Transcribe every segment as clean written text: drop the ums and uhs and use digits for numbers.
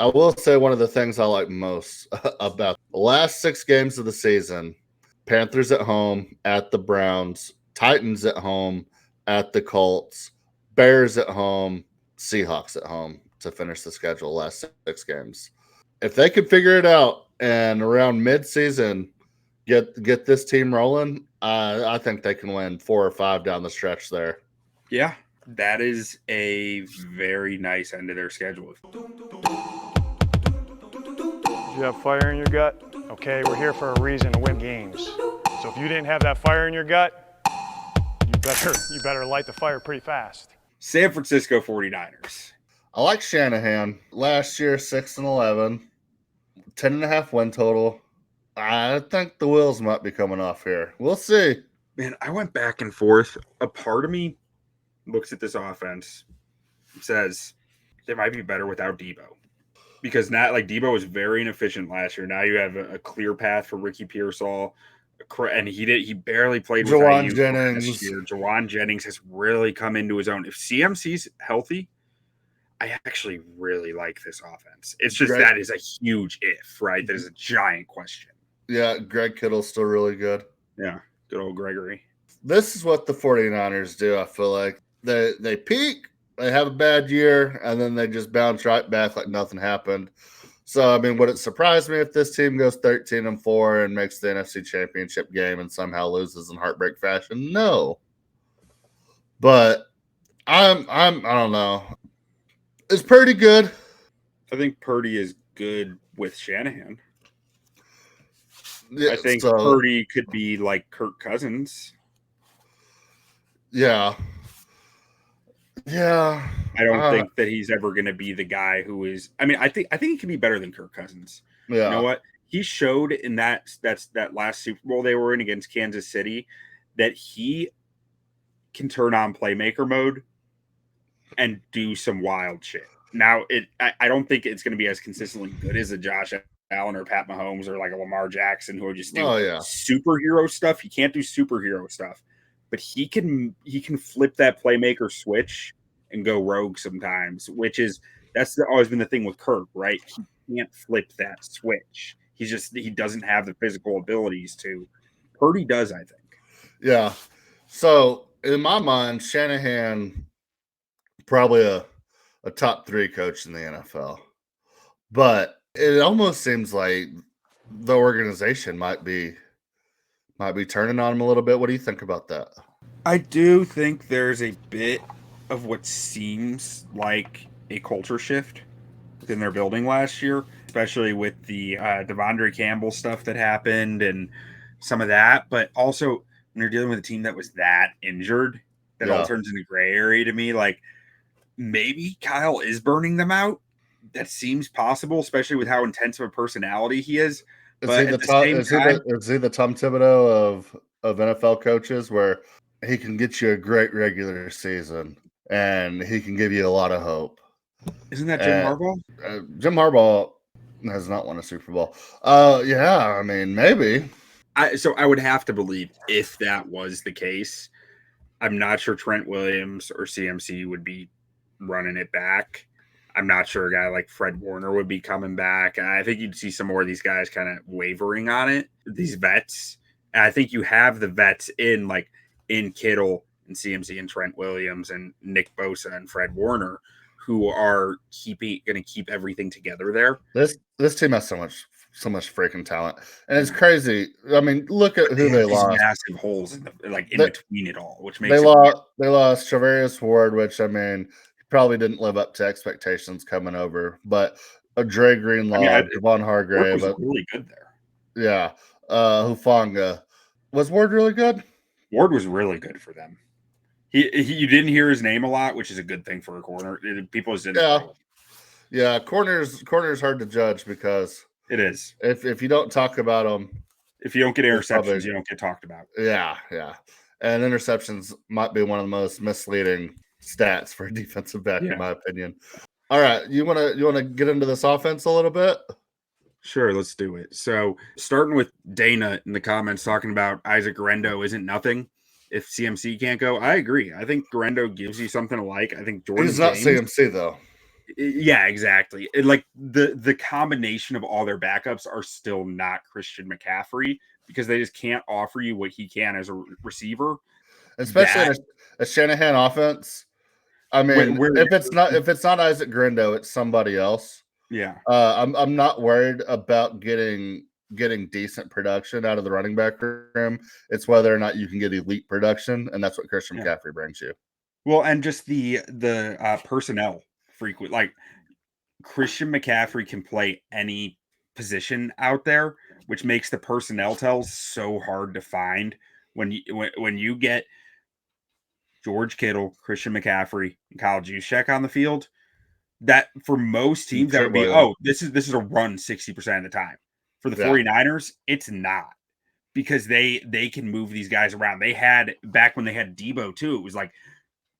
I will say one of the things I like most about the last 6 games of the season, Panthers at home, at the Browns, Titans at home, at the Colts, Bears at home, Seahawks at home to finish the schedule last 6 games. If they could figure it out and around mid-season get this team rolling, I think they can win 4 or 5 down the stretch there. Yeah, that is a very nice end of their schedule. Do you have fire in your gut? Okay, we're here for a reason to win games. So if you didn't have that fire in your gut, you better light the fire pretty fast. San Francisco 49ers. I like Shanahan. Last year, 6-11, 10.5 win total. I think the wheels might be coming off here. We'll see. Man, I went back and forth. A part of me looks at this offense, says they might be better without Debo. Because not like Debo was very inefficient last year. Now you have a clear path for Ricky Pearsall, and he barely played with Jawan Jennings. This year. Jawan Jennings has really come into his own. If CMC's healthy, I actually really like this offense. It's just that is a huge if, right? That is a giant question. Yeah, Greg Kittle's still really good. Yeah, good old Gregory. This is what the 49ers do, I feel like. They peak, they have a bad year, and then they just bounce right back like nothing happened. So, I mean, would it surprise me if this team goes 13-4 and makes the NFC Championship game and somehow loses in heartbreak fashion? No. But I don't know. It's pretty good. I think Purdy is good with Shanahan. Yeah, I think Purdy could be like Kirk Cousins. Yeah. Yeah. I don't think that he's ever going to be the guy who is. I mean, I think he can be better than Kirk Cousins. Yeah. You know what? He showed in that last Super Bowl they were in against Kansas City that he can turn on playmaker mode and do some wild shit. Now, I don't think it's going to be as consistently good as a Josh Allen or Pat Mahomes or like a Lamar Jackson who are just do superhero stuff. He can't do superhero stuff, but he can flip that playmaker switch and go rogue sometimes, that's always been the thing with Kirk, right? He can't flip that switch. He doesn't have the physical abilities to. Purdy does, I think. Yeah. So in my mind, Shanahan probably a top 3 coach in the NFL, but it almost seems like the organization might be turning on him a little bit. What do you think about that? I do think there's a bit of what seems like a culture shift within their building last year, especially with the Devondre Campbell stuff that happened and some of that. But also when you're dealing with a team that was that injured, that all turns into gray area to me. Like maybe Kyle is burning them out. That seems possible, especially with how intense of a personality he is. Is he the Tom Thibodeau of NFL coaches, where he can get you a great regular season and he can give you a lot of hope? Isn't that Jim Harbaugh? Jim Harbaugh has not won a Super Bowl. Yeah, I mean, maybe. So I would have to believe if that was the case. I'm not sure Trent Williams or CMC would be running it back. I'm not sure a guy like Fred Warner would be coming back. And I think you'd see some more of these guys kind of wavering on it, these vets. And I think you have the vets in Kittle and CMC and Trent Williams and Nick Bosa and Fred Warner who are going to keep everything together there. This team has so much freaking talent. And it's crazy. I mean, look at who they lost. Massive holes in between it all, which makes they lost Charvarius Ward, which, I mean, probably didn't live up to expectations coming over, but Dre Greenlaw, Devon Hargrave was really good there. Yeah, Hufanga. Was Ward really good? Ward was really good for them. You didn't hear his name a lot, which is a good thing for a corner. People just didn't. Yeah. Corners hard to judge because it is. If you don't talk about them, if you don't get interceptions, you don't get talked about. Yeah, and interceptions might be one of the most misleading stats for a defensive back, in my opinion. All right, you want to get into this offense a little bit? Sure, let's do it. So, starting with Dana in the comments talking about Isaac Guerendo isn't nothing if CMC can't go. I agree. I think Guerendo gives you something to like. I think Jordan. He's not CMC though. Yeah, exactly. Like the combination of all their backups are still not Christian McCaffrey because they just can't offer you what he can as a receiver. Especially in a Shanahan offense. I mean, Where if it's not Isaac Grindo, it's somebody else. yeah. I'm not worried about getting decent production out of the running back room. It's whether or not you can get elite production, and that's what Christian McCaffrey brings you. Well, and just the personnel frequent like Christian McCaffrey can play any position out there, which makes the personnel tells so hard to find when you get George Kittle, Christian McCaffrey, and Kyle Juszczyk on the field. That for most teams that would be, this is a run 60% of the time. For the 49ers, it's not because they can move these guys around. They had back when they had Debo too. It was like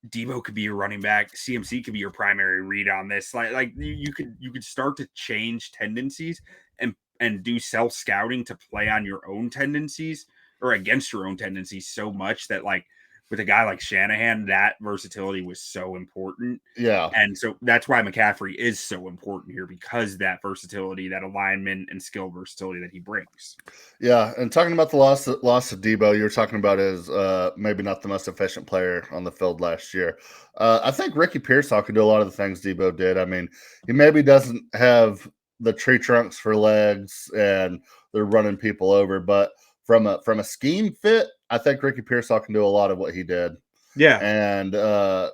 Debo could be your running back, CMC could be your primary read on this. Like you could start to change tendencies and do self scouting to play on your own tendencies or against your own tendencies so much that like with a guy like Shanahan, that versatility was so important. Yeah. And so that's why McCaffrey is so important here because that versatility, that alignment and skill versatility that he brings. Yeah. And talking about the loss of Debo, you were talking about is maybe not the most efficient player on the field last year. I think Ricky Pearsall could do a lot of the things Debo did. I mean, he maybe doesn't have the tree trunks for legs and they're running people over, but from a scheme fit, I think Ricky Pearsall can do a lot of what he did. Yeah. And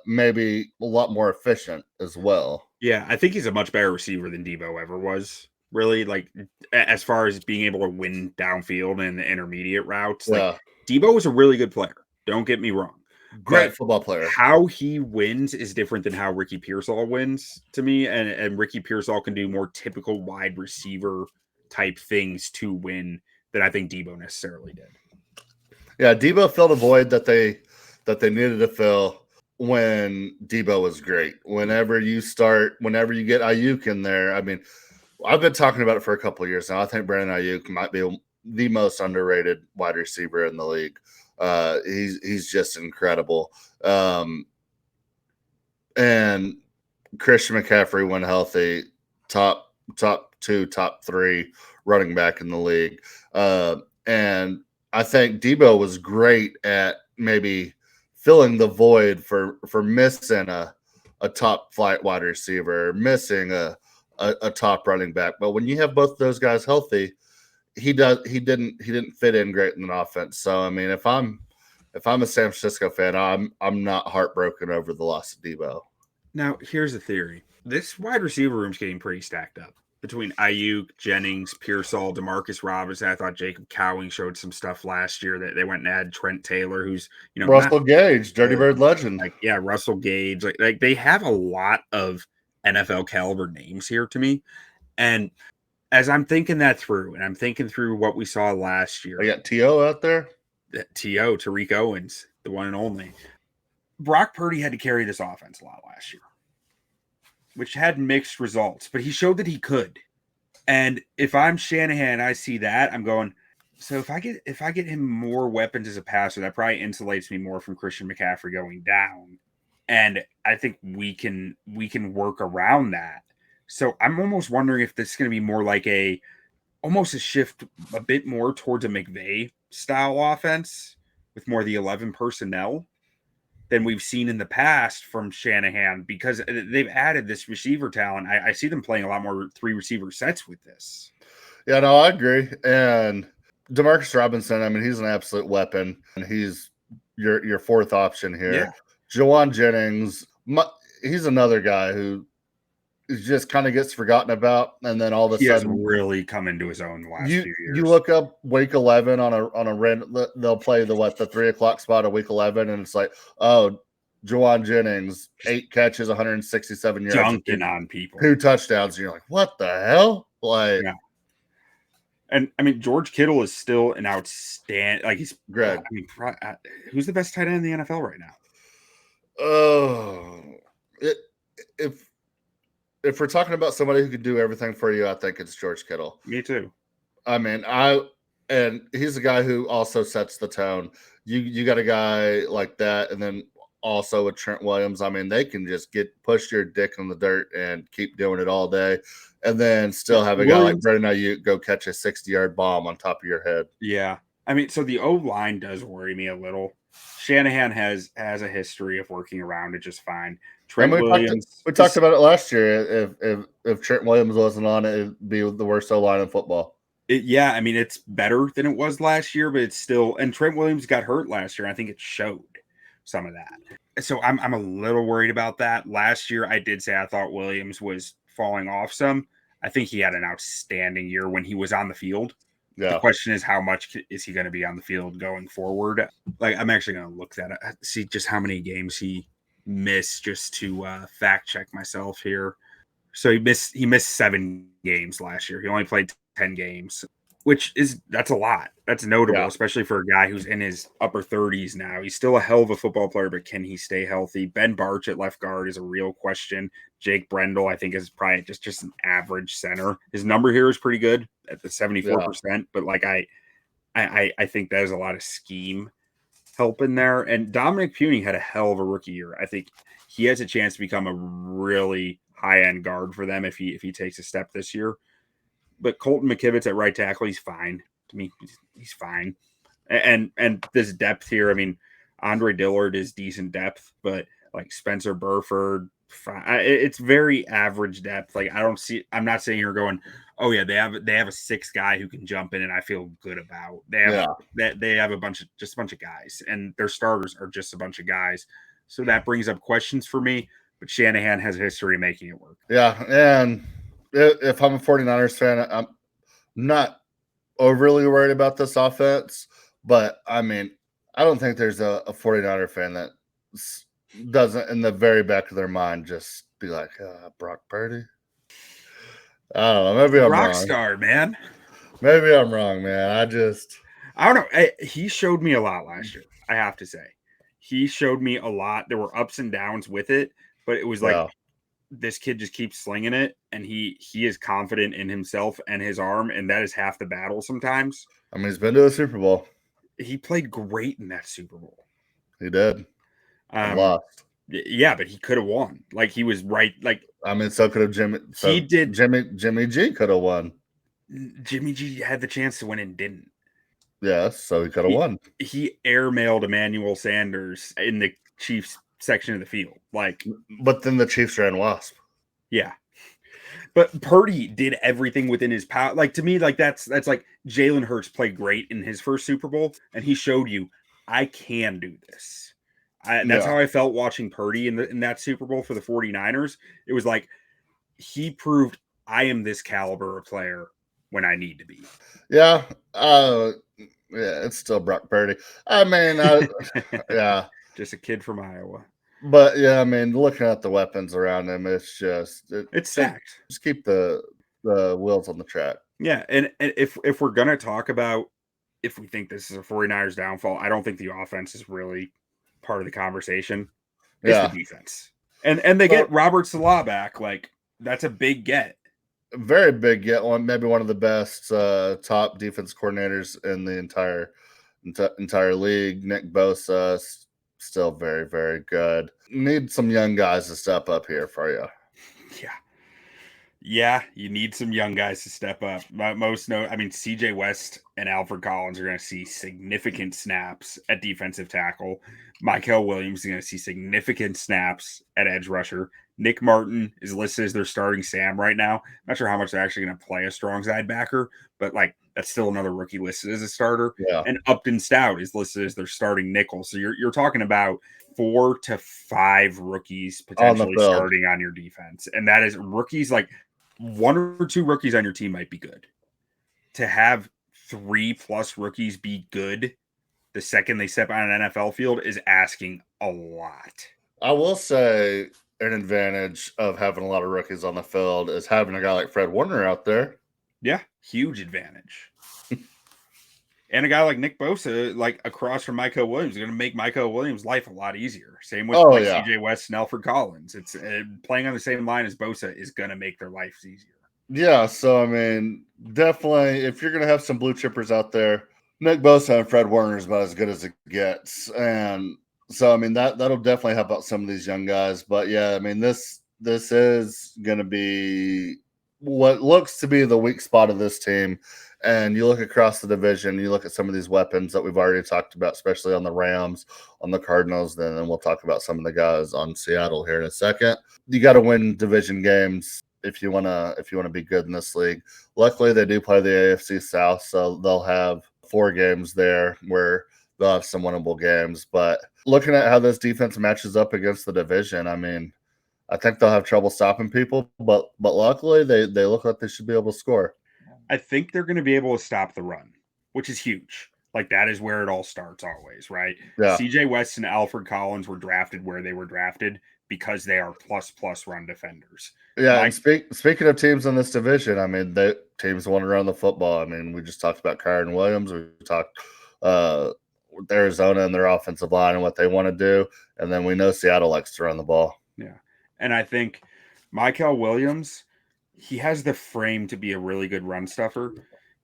maybe a lot more efficient as well. Yeah, I think he's a much better receiver than Debo ever was. Really, like as far as being able to win downfield and the intermediate routes. Like Debo was a really good player. Don't get me wrong. Great football player. How he wins is different than how Ricky Pearsall wins to me. And Ricky Pearsall can do more typical wide receiver type things to win that I think Debo necessarily did. Yeah, Debo filled a void that they needed to fill when Debo was great. Whenever you get Aiyuk in there, I mean, I've been talking about it for a couple of years now. I think Brandon Aiyuk might be the most underrated wide receiver in the league. He's just incredible. And Christian McCaffrey, when healthy, top 2, top 3 running back in the league. And I think Debo was great at maybe filling the void for missing a top flight wide receiver, missing a top running back. But when you have both those guys healthy, he didn't fit in great in an offense. So I mean, if I'm a San Francisco fan, I'm not heartbroken over the loss of Debo. Now, here's the theory. This wide receiver room's getting pretty stacked up. Between Aiyuk, Jennings, Pearsall, Demarcus Robinson, I thought Jacob Cowing showed some stuff last year that they went and had Trent Taylor, who's Russell Gage, Dirty Bird legend. Russell Gage. Like they have a lot of NFL caliber names here to me. And as I'm thinking that through, and I'm thinking through what we saw last year. I got T.O. out there. T.O., Tariq Owens, the one and only. Brock Purdy had to carry this offense a lot last year, which had mixed results, but he showed that he could. And if I'm Shanahan, I see that, I'm going, so if I get him more weapons as a passer, that probably insulates me more from Christian McCaffrey going down. And I think we can work around that. So I'm almost wondering if this is going to be more like almost a shift a bit more towards a McVay style offense with more of the 11 personnel than we've seen in the past from Shanahan because they've added this receiver talent. I see them playing a lot more 3 receiver sets with this. Yeah, no, I agree. And Demarcus Robinson, I mean, he's an absolute weapon, and he's your 4th option here. Yeah. Juwan Jennings, he's another guy who just kind of gets forgotten about, and then all of a sudden has really come into his own the last few years. You look up week 11 on a random, they'll play the 3:00 spot of week 11, and it's like, oh, Juwan Jennings, 8 catches, 167 yards, dunking on people, 2 touchdowns, and you're like, what the hell? Like, yeah. And I mean, George Kittle is still an outstanding. Like he's great. I mean, who's the best tight end in the NFL right now? Oh, if we're talking about somebody who can do everything for you, I think it's George Kittle. Me too. I mean, and he's a guy who also sets the tone. You got a guy like that, and then also with Trent Williams, I mean, they can just push your dick in the dirt and keep doing it all day, and then still have a guy like Brandon Aiyuk go catch a 60-yard bomb on top of your head. Yeah. I mean, so the O-line does worry me a little. Shanahan has a history of working around it just fine. Trent Williams. We talked about it last year. If Trent Williams wasn't on it, it'd be the worst O-line in football. Yeah, I mean, it's better than it was last year, but it's still – and Trent Williams got hurt last year. I think it showed some of that. So I'm a little worried about that. Last year, I did say I thought Williams was falling off some. I think he had an outstanding year when he was on the field. Yeah. The question is, how much is he going to be on the field going forward? Like, I'm actually going to look that up, see just how many games he missed, just to fact check myself here. So he missed 7 games last year. He only played 10 games, that's a lot. That's notable, especially for a guy who's in his upper 30s now. He's still a hell of a football player, but can he stay healthy? Ben Barch at left guard is a real question. Jake Brendel, I think, is probably just an average center. His number here is pretty good at the 74%, but like I think there's a lot of scheme help in there. And Dominic Puny had a hell of a rookie year. I think he has a chance to become a really high-end guard for them if he takes a step this year. But Colton McKivitz at right tackle, he's fine. To me, he's fine. And this depth here, I mean, Andre Dillard is decent depth, but like Spencer Burford, it's very average depth. Like I'm not sitting here going, oh yeah, they have a 6th guy who can jump in and I feel good about. They have a bunch of guys, and their starters are just a bunch of guys. So that brings up questions for me, but Shanahan has a history of making it work. Yeah, and if I'm a 49ers fan, I'm not overly worried about this offense, but I mean, I don't think there's a 49er fan that doesn't, in the very back of their mind, just be like, Brock Purdy. I don't know. Maybe I'm wrong. Rockstar, man. Maybe I'm wrong, man. I don't know. He showed me a lot last year, I have to say. He showed me a lot. There were ups and downs with it, but it was like, this kid just keeps slinging it, and he is confident in himself and his arm, and that is half the battle sometimes. I mean, he's been to a Super Bowl. He played great in that Super Bowl. He did. Lost. Yeah, but he could have won. Like, he was right. Like, I mean, so could have Jimmy. He did. Jimmy G could have won. Jimmy G had the chance to win and didn't. Yes, so he could have won. He airmailed Emmanuel Sanders in the Chiefs section of the field. Like, but then the Chiefs ran wasp. Yeah. But Purdy did everything within his power. Like, to me, like that's like Jalen Hurts played great in his first Super Bowl, and he showed you, I can do this. That's how I felt watching Purdy in that Super Bowl for the 49ers. It was like he proved I am this caliber of player when I need to be. Yeah. Yeah, it's still Brock Purdy. I mean, yeah. Just a kid from Iowa. But yeah, I mean, looking at the weapons around him, it's just it's stacked. Just keep the wheels on the track. Yeah, and if we're gonna talk about if we think this is a 49ers downfall, I don't think the offense is really part of the conversation. It's the defense. And they get Robert Salah back. Like, that's a big get. A very big get. Maybe one of the best top defense coordinators in the entire league. Nick Bosa, still very, very good. Need some young guys to step up here for you. Yeah, you need some young guys to step up. CJ West and Alfred Collins are going to see significant snaps at defensive tackle. Mykel Williams is going to see significant snaps at edge rusher. Nick Martin is listed as their starting Sam right now. Not sure how much they're actually going to play a strong side backer, but like that's still another rookie listed as a starter. Yeah. And Upton Stout is listed as their starting nickel. So you're talking about 4 to 5 rookies potentially starting on your defense. And that is rookies, like 1 or 2 rookies on your team might be good. To have 3+ rookies be good the second they step on an NFL field is asking a lot. I will say an advantage of having a lot of rookies on the field is having a guy like Fred Warner out there. Yeah, huge advantage. And a guy like Nick Bosa, like across from Mykel Williams, is going to make Mykel Williams' life a lot easier. Same with CJ West and Alfred Collins. It's playing on the same line as Bosa is going to make their lives easier. Yeah, so I mean, definitely, if you're going to have some blue chippers out there, Nick Bosa and Fred Warner is about as good as it gets. And So I mean that'll definitely help out some of these young guys. But yeah, I mean this is going to be what looks to be the weak spot of this team. And you look across the division, you look at some of these weapons that we've already talked about, especially on the Rams, on the Cardinals. Then we'll talk about some of the guys on Seattle here in a second. You got to win division games if you want to be good in this league. Luckily, they do play the AFC South, so they'll have 4 games there where they'll have some winnable games. But looking at how this defense matches up against the division, I mean, I think they'll have trouble stopping people, but luckily they look like they should be able to score. I think they're going to be able to stop the run, which is huge. Like that is where it all starts always, right? Yeah. CJ West and Alfred Collins were drafted where they were drafted because they are plus run defenders. Yeah, and speaking of teams in this division, I mean, teams want to run the football. I mean, we just talked about Kyron Williams. We talked with Arizona and their offensive line and what they want to do, and then we know Seattle likes to run the ball. Yeah, and I think Michael Williams, he has the frame to be a really good run stuffer.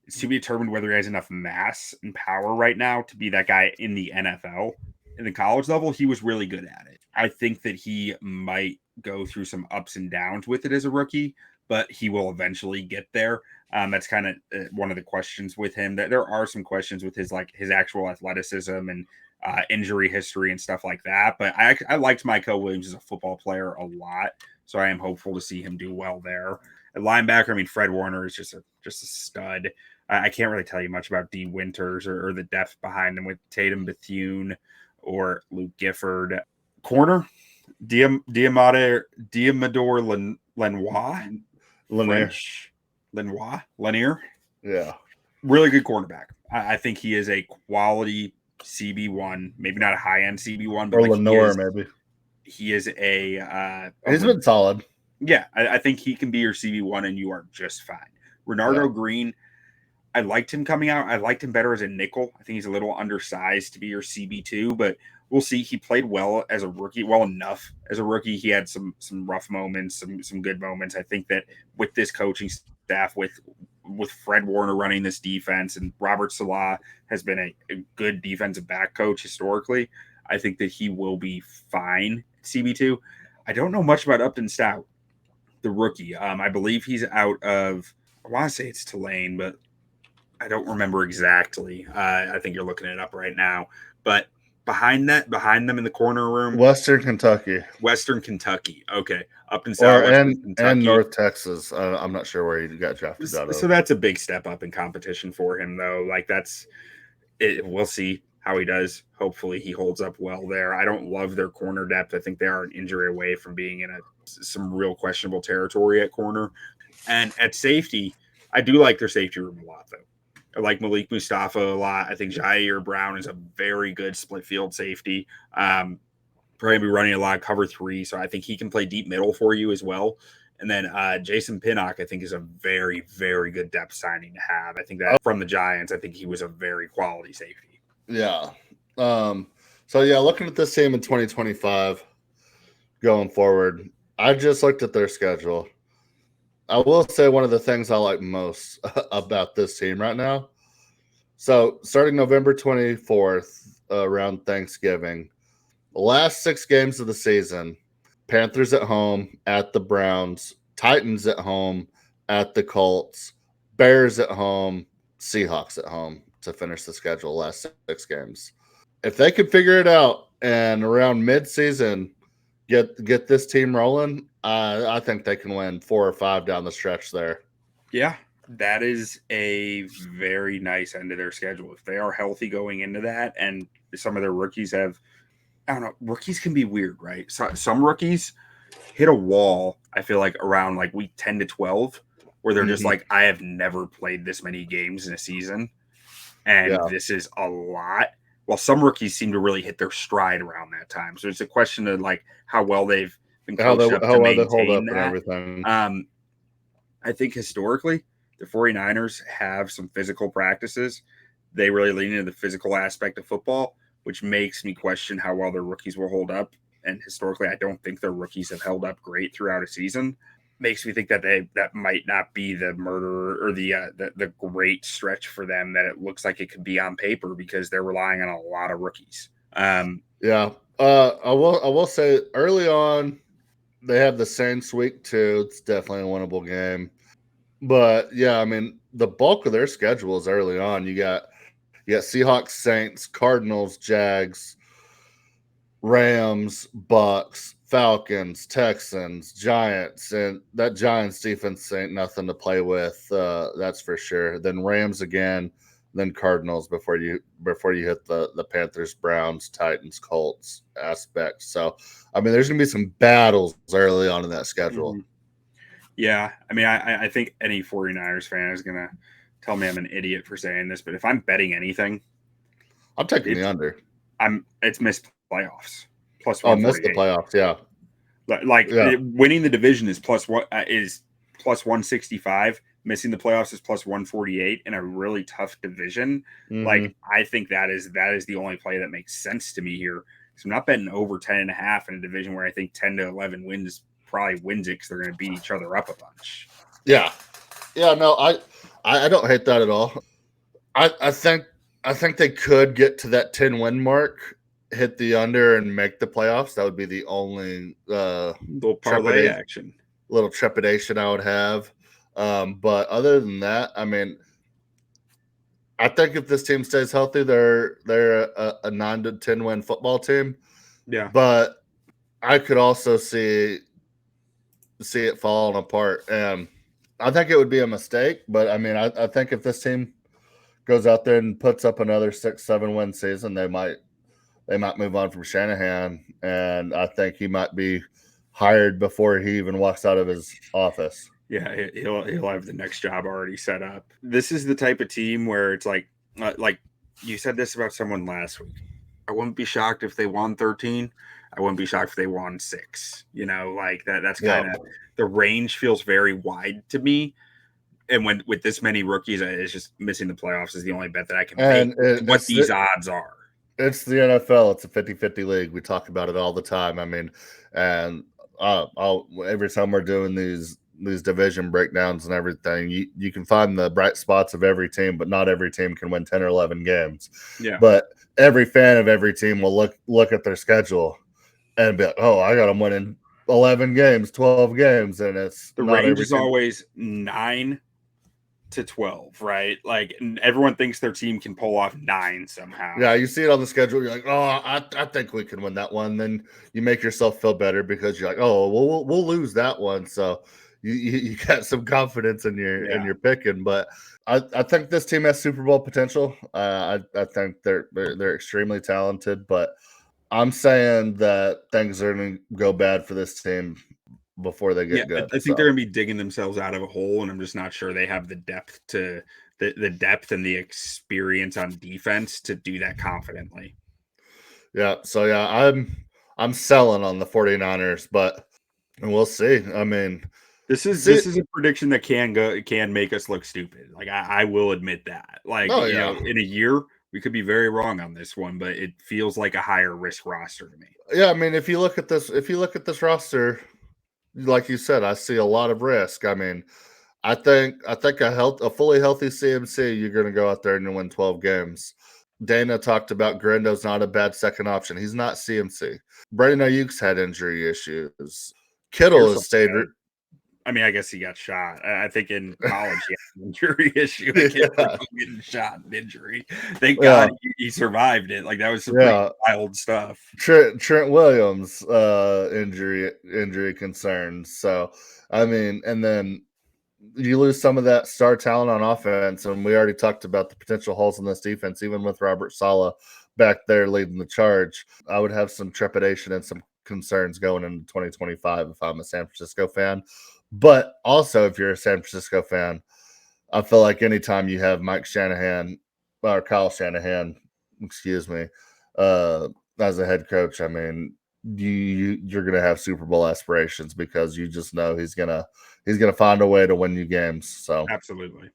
It's to be determined whether he has enough mass and power right now to be that guy in the NFL. In the college level, he was really good at it. I think that he might go through some ups and downs with it as a rookie, but he will eventually get there. That's kind of one of the questions with him. That there are some questions with his actual athleticism and injury history and stuff like that. But I liked Michael Williams as a football player a lot, so I am hopeful to see him do well there. At linebacker, I mean, Fred Warner is just a stud. I can't really tell you much about D. Winters or the depth behind him with Tatum Bethune or Luke Gifford. Corner, Diamador Lanier. Yeah. Really good cornerback. I think he is a quality CB1, maybe not a high-end CB1, but or Lenore, maybe. He is a he's been solid. Yeah, I think he can be your CB1 and you are just fine. Renardo Green, I liked him coming out. I liked him better as a nickel. I think he's a little undersized to be your CB2, but we'll see. He played well as a rookie, well enough as a rookie. He had some rough moments, some good moments. I think that with this coaching staff, with Fred Warner running this defense, and Robert Salah has been a good defensive back coach historically, I think that he will be fine at CB2. I don't know much about Upton Stout, the rookie. I believe he's out of, I want to say it's Tulane, but I don't remember exactly. I think you're looking it up right now. But behind them in the corner room, Western Kentucky. Okay, Upton Stout, and North Texas. I'm not sure where he got drafted out of. So that's a big step up in competition for him, though. Like that's it. We'll see how he does. Hopefully, he holds up well there. I don't love their corner depth. I think they are an injury away from being in some real questionable territory at corner. And at safety, I do like their safety room a lot, though. I like Malik Mustafa a lot. I think Jair Brown is a very good split field safety. Probably going to be running a lot of cover 3, so I think he can play deep middle for you as well. And then Jason Pinnock, I think, is a very, very good depth signing to have. I think that from the Giants, I think he was a very quality safety. Yeah. So, yeah, looking at this team in 2025 going forward, I just looked at their schedule. I will say one of the things I like most about this team right now. So, starting November 24th, around Thanksgiving, the last 6 games of the season, Panthers at home, at the Browns, Titans at home, at the Colts, Bears at home, Seahawks at home to finish the schedule last 6 games. If they could figure it out and around mid-season get this team rolling, I think they can win 4 or 5 down the stretch there. Yeah, that is a very nice end of their schedule. If they are healthy going into that, and some of their rookies have, I don't know, rookies can be weird, right? So, some rookies hit a wall, I feel like, around like week 10 to 12, where they're just like, I have never played this many games in a season, and this is a lot. Well, some rookies seem to really hit their stride around that time. So it's a question of like how well they've been coached up to maintain that. And everything. I think historically, the 49ers have some physical practices. They really lean into the physical aspect of football, which makes me question how well their rookies will hold up. And historically, I don't think their rookies have held up great throughout a season. Makes me think that that might not be the murder or the great stretch for them that it looks like it could be on paper, because they're relying on a lot of rookies. Yeah, I will say early on they have the Saints week 2. It's definitely a winnable game. But yeah, I mean the bulk of their schedule is early on. You got Seahawks, Saints, Cardinals, Jags, Rams, Bucks, Falcons, Texans, Giants, and that Giants defense ain't nothing to play with. That's for sure. Then Rams again, then Cardinals before you hit the Panthers, Browns, Titans, Colts aspect. So, I mean, there's gonna be some battles early on in that schedule. Mm-hmm. Yeah, I mean, I think any 49ers fan is gonna tell me I'm an idiot for saying this, but if I'm betting anything, I'm taking the under. It's missed playoffs plus 148. Oh, missed the playoffs, yeah. Winning the division is plus 165. Missing the playoffs is plus 148 in a really tough division. Mm-hmm. Like, I think that is the only play that makes sense to me here. So I'm not betting over 10.5 in a division where I think 10 to 11 wins probably wins it because they're going to beat each other up a bunch. Yeah. No, I don't hate that at all. I think they could get to that 10-win mark, hit the under, and make the playoffs. That would be the only little parlay action, little trepidation I would have. But other than that, I mean, I think if this team stays healthy, they're a 9 to 10 win football team. Yeah, but I could also see it falling apart, and I think it would be a mistake. But I mean, I think if this team goes out there and puts up another 6-7 win season, they might move on from Shanahan, and I think he might be hired before he even walks out of his office. Yeah, he'll have the next job already set up. This is the type of team where it's like you said this about someone last week. I wouldn't be shocked if they won 13. I wouldn't be shocked if they won 6. You know, like that's kind of the range feels very wide to me. And with this many rookies, it's just missing the playoffs is the only bet that I can make. What these odds are. It's the NFL. It's a 50-50 league. We talk about it all the time. I mean, and every time we're doing these division breakdowns and everything, you can find the bright spots of every team, but not every team can win 10 or 11 games. Yeah. But every fan of every team will look at their schedule and be like, oh, I got them winning 11 games, 12 games. And it's the range is always 9 to 12, right? Like everyone thinks their team can pull off 9 somehow. Yeah, you see it on the schedule. You're like, oh, I think we can win that one. Then you make yourself feel better because you're like, oh, well, we'll lose that one. So you got some confidence in your picking. But I think this team has Super Bowl potential. I think they're extremely talented. But I'm saying that things are going to go bad for this team before they get good. I think they're going to be digging themselves out of a hole, and I'm just not sure they have the depth to the depth and the experience on defense to do that confidently. Yeah, so yeah, I'm selling on the 49ers, but we'll see. I mean, this is a prediction that can make us look stupid. Like I will admit that. Like you know, in a year we could be very wrong on this one, but it feels like a higher risk roster to me. Yeah, I mean, if you look at this roster, like you said, I see a lot of risk. I mean, I think a fully healthy CMC, you're going to go out there and win 12 games. Dana talked about Grindo's not a bad second option. He's not CMC. Brandon Aiyuk's had injury issues. Kittle has stayed. I mean, I guess he got shot. I think in college he had an injury issue. Getting shot and injury. Thank God he survived it. Like that was some pretty wild stuff. Trent Williams injury concerns. So I mean, and then you lose some of that star talent on offense, and we already talked about the potential holes in this defense. Even with Robert Saleh back there leading the charge, I would have some trepidation and some concerns going into 2025 if I'm a San Francisco fan. But also, if you're a San Francisco fan, I feel like anytime you have Kyle Shanahan, as a head coach, I mean, you're going to have Super Bowl aspirations because you just know he's gonna find a way to win you games. So absolutely.